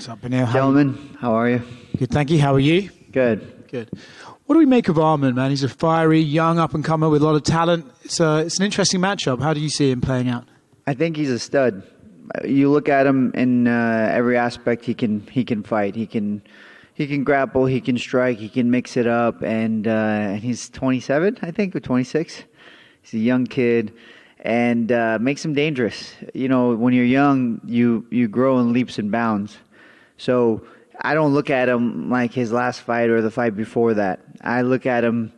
What's up, Beneil? Gentlemen, how are you? Good, thank you. How are you? Good. Good. What do we make of Arman, man? He's a fiery, young up-and-comer with a lot of talent. It's an interesting matchup. How do you see him playing out? I think he's a stud. You look at him in every aspect. He can fight. He can grapple. He can strike. He can mix it up. And he's 27, I think, or 26. He's a young kid, and makes him dangerous. You know, when you're young, you grow in leaps and bounds. So I don't look at him like his last fight or the fight before that. I look at him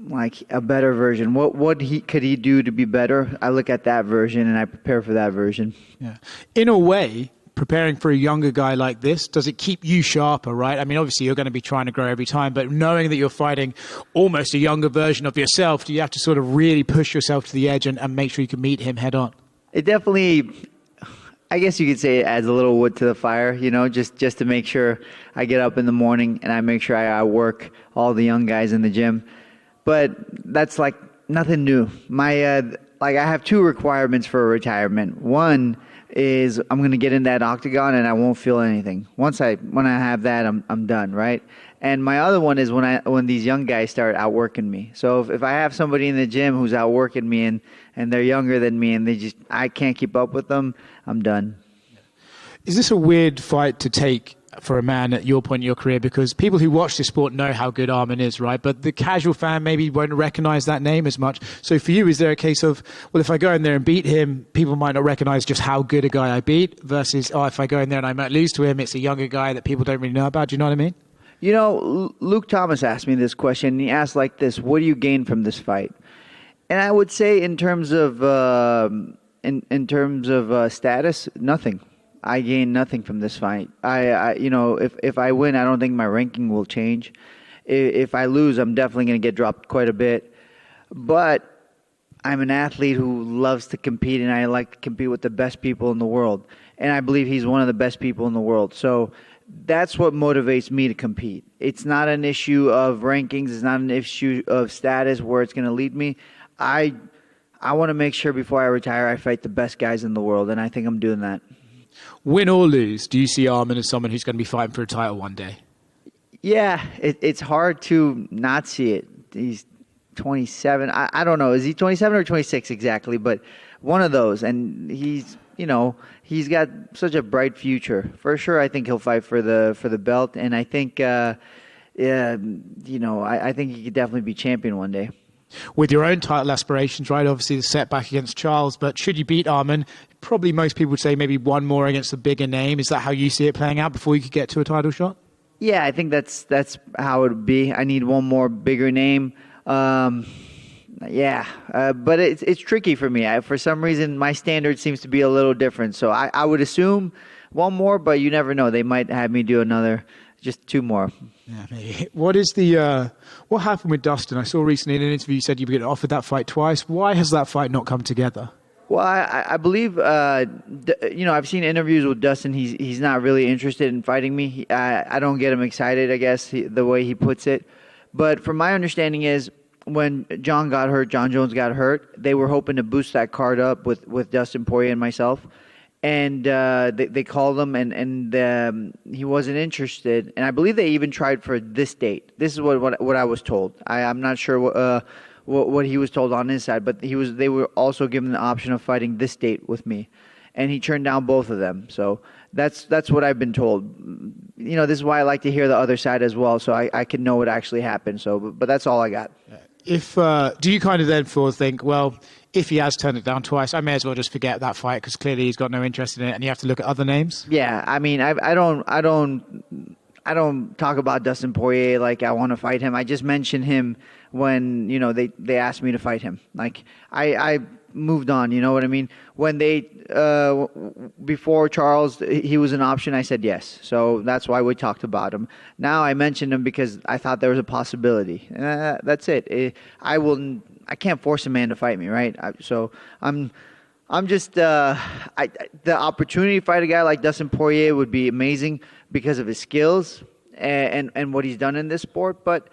like a better version. What could he do to be better? I look at that version and I prepare for that version. Yeah. In a way, preparing for a younger guy like this, does it keep you sharper, right? I mean, obviously you're going to be trying to grow every time, but knowing that you're fighting almost a younger version of yourself, do you have to sort of really push yourself to the edge and make sure you can meet him head on? It definitely, I guess you could say, it adds a little wood to the fire, you know, just to make sure I get up in the morning and I make sure I work all the young guys in the gym. But that's like nothing new. I have two requirements for retirement. One is I'm going to get in that octagon and I won't feel anything. When I have that, I'm done, right? And my other one is when these young guys start outworking me. So if I have somebody in the gym who's outworking me and they're younger than me and I can't keep up with them, I'm done. Is this a weird fight to take for a man at your point in your career? Because people who watch this sport know how good Arman is, right? But the casual fan maybe won't recognize that name as much. So for you, is there a case of, well, if I go in there and beat him, people might not recognize just how good a guy I beat versus, if I go in there and I might lose to him, it's a younger guy that people don't really know about. Do you know what I mean? You know, Luke Thomas asked me this question. And he asked like this: what do you gain from this fight? And I would say in terms of status, nothing. I gain nothing from this fight. If I win, I don't think my ranking will change. If I lose, I'm definitely going to get dropped quite a bit. But I'm an athlete who loves to compete, and I like to compete with the best people in the world. And I believe he's one of the best people in the world. So that's what motivates me to compete. It's not an issue of rankings. It's not an issue of status where it's going to lead me. I want to make sure before I retire, I fight the best guys in the world, and I think I'm doing that. Win or lose, do you see Arman as someone who's going to be fighting for a title one day? Yeah, it's hard to not see it. He's 27. I don't know. Is he 27 or 26 exactly? But one of those. And he's got such a bright future. For sure, I think he'll fight for the belt. And I think, I think he could definitely be champion one day. With your own title aspirations, right? Obviously the setback against Charles, but should you beat Arman, probably most people would say maybe one more against a bigger name. Is that how you see it playing out before you could get to a title shot? Yeah, I think that's how it would be. I need one more bigger name. But it's tricky for me. For some reason, my standard seems to be a little different. So I would assume one more, but you never know. They might have me do just two more. Yeah, maybe. What happened with Dustin? I saw recently in an interview you said you were getting offered that fight twice. Why has that fight not come together? Well, I believe, I've seen interviews with Dustin. He's not really interested in fighting me. I don't get him excited, I guess, the way he puts it. But from my understanding is when John Jones got hurt, they were hoping to boost that card up with Dustin Poirier and myself. And they called him, and he wasn't interested. And I believe they even tried for this date. This is what I was told. I'm not sure what he was told on his side, but they were also given the option of fighting this date with me, and he turned down both of them. So that's what I've been told. You know, this is why I like to hear the other side as well, so I can know what actually happened. So, but that's all I got. Do you kind of then think, well, if he has turned it down twice, I may as well just forget that fight because clearly he's got no interest in it, and you have to look at other names? Yeah, I mean, I don't talk about Dustin Poirier like I want to fight him. I just mentioned him when they asked me to fight him. Like I moved on. You know what I mean? When before Charles, he was an option. I said yes. So that's why we talked about him. Now I mentioned him because I thought there was a possibility. That's it. I can't force a man to fight me, right? I'm just the opportunity to fight a guy like Dustin Poirier would be amazing because of his skills and what he's done in this sport. But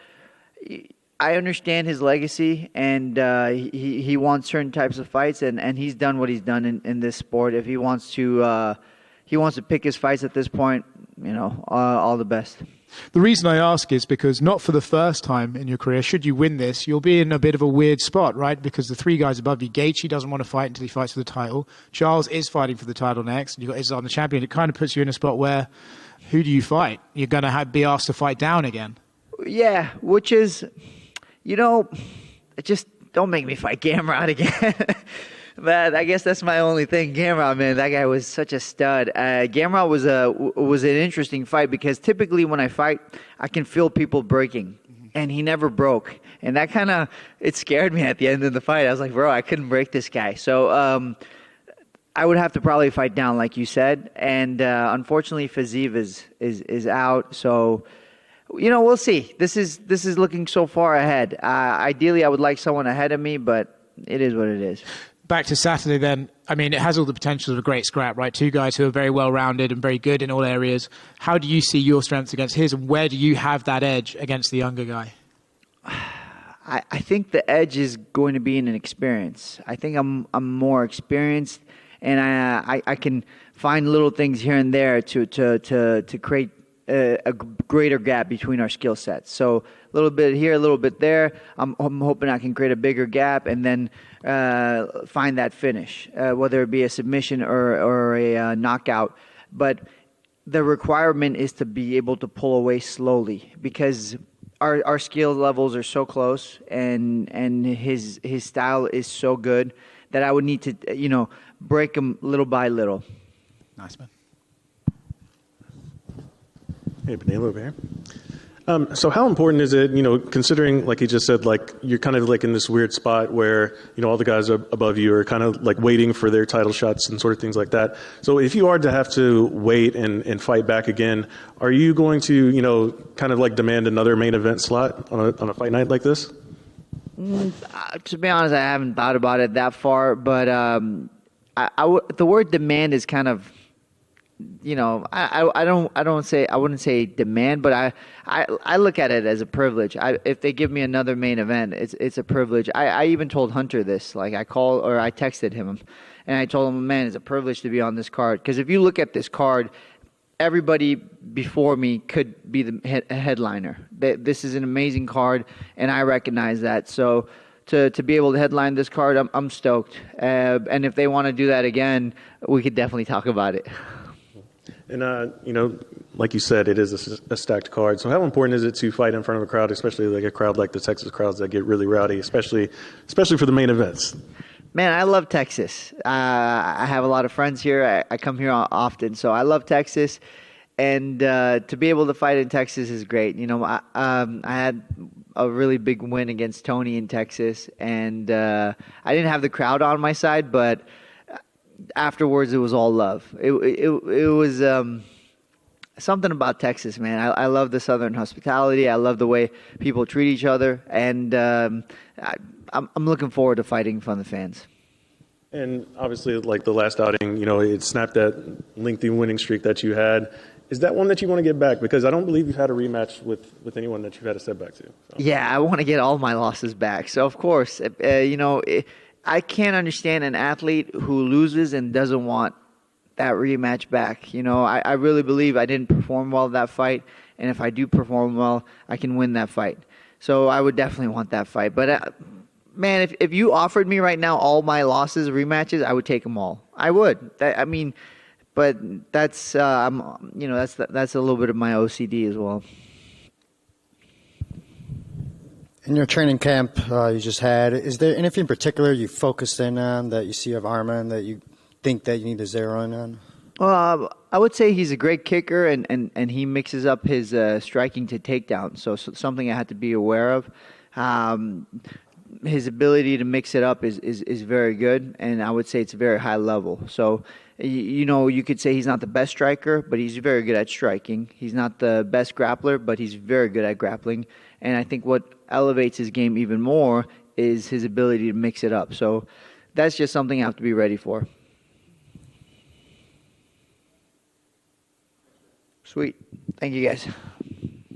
I understand his legacy, and he wants certain types of fights, and he's done what he's done in this sport. If he wants to he wants to pick his fights at this point, all the best. The reason I ask is because not for the first time in your career, should you win this, you'll be in a bit of a weird spot, right? Because the three guys above you, Gaethje doesn't want to fight until he fights for the title. Charles is fighting for the title next. You've got Islam, the champion. It kind of puts you in a spot where, who do you fight? You're going to be asked to fight down again. Yeah, which is, just don't make me fight Gamrot again. But I guess that's my only thing. Gamrot, man, that guy was such a stud. Gamrot was an interesting fight because typically when I fight, I can feel people breaking, and he never broke. And that it scared me at the end of the fight. I was like, bro, I couldn't break this guy. So I would have to probably fight down, like you said. And unfortunately, Fiziev is out. So, we'll see. This is looking so far ahead. Ideally, I would like someone ahead of me, but it is what it is. Back to Saturday then, I mean, it has all the potential of a great scrap, right? Two guys who are very well-rounded and very good in all areas. How do you see your strengths against his, and where do you have that edge against the younger guy? I think the edge is going to be in an experience. I think I'm more experienced, and I can find little things here and there to create a greater gap between our skill sets. So a little bit here, a little bit there. I'm hoping I can create a bigger gap and then find that finish, whether it be a submission or a knockout. But the requirement is to be able to pull away slowly because our skill levels are so close and his style is so good that I would need to, break him little by little. Nice, man. Hey, Beneil over here. So how important is it, considering, like he just said, like you're kind of like in this weird spot where, all the guys above you are kind of like waiting for their title shots and sort of things like that. So if you are to have to wait and fight back again, are you going to, kind of like demand another main event slot on a fight night like this? To be honest, I haven't thought about it that far, but the word demand is kind of, I wouldn't say demand, but I look at it as a privilege. If they give me another main event, it's a privilege. I even told Hunter this, like I texted him and I told him, man, it's a privilege to be on this card. Because if you look at this card, everybody before me could be the headliner. This is an amazing card, and I recognize that. So to be able to headline this card, I'm stoked. And if they want to do that again, we could definitely talk about it. And, like you said, it is a stacked card. So how important is it to fight in front of a crowd, especially like a crowd like the Texas crowds that get really rowdy, especially for the main events? Man, I love Texas. I have a lot of friends here. I come here often, so I love Texas. And to be able to fight in Texas is great. I had a really big win against Tony in Texas, and I didn't have the crowd on my side, but afterwards it was all love. It was something about Texas, man. I love the Southern hospitality. I love the way people treat each other, and I'm looking forward to fighting in front of the fans. And obviously, like the last outing, it snapped that lengthy winning streak that you had. Is that one that you want to get back? Because I don't believe you've had a rematch with anyone that you've had a setback to. So. Yeah, I want to get all my losses back. So, of course, I can't understand an athlete who loses and doesn't want that rematch back. I really believe I didn't perform well that fight, and if I do perform well, I can win that fight. So I would definitely want that fight. But man, if you offered me right now all my losses, rematches, I would take them all. I would. But that's that's a little bit of my OCD as well. In your training camp you just had, is there anything in particular you focused in on that you see of Arman that you think that you need to zero in on? Well, I would say he's a great kicker, and he mixes up his striking to takedown. So something I had to be aware of. His ability to mix it up is very good, and I would say it's very high level. So, you could say he's not the best striker, but he's very good at striking. He's not the best grappler, but he's very good at grappling. And I think what elevates his game even more is his ability to mix it up. So that's just something I have to be ready for. Sweet. Thank you, guys.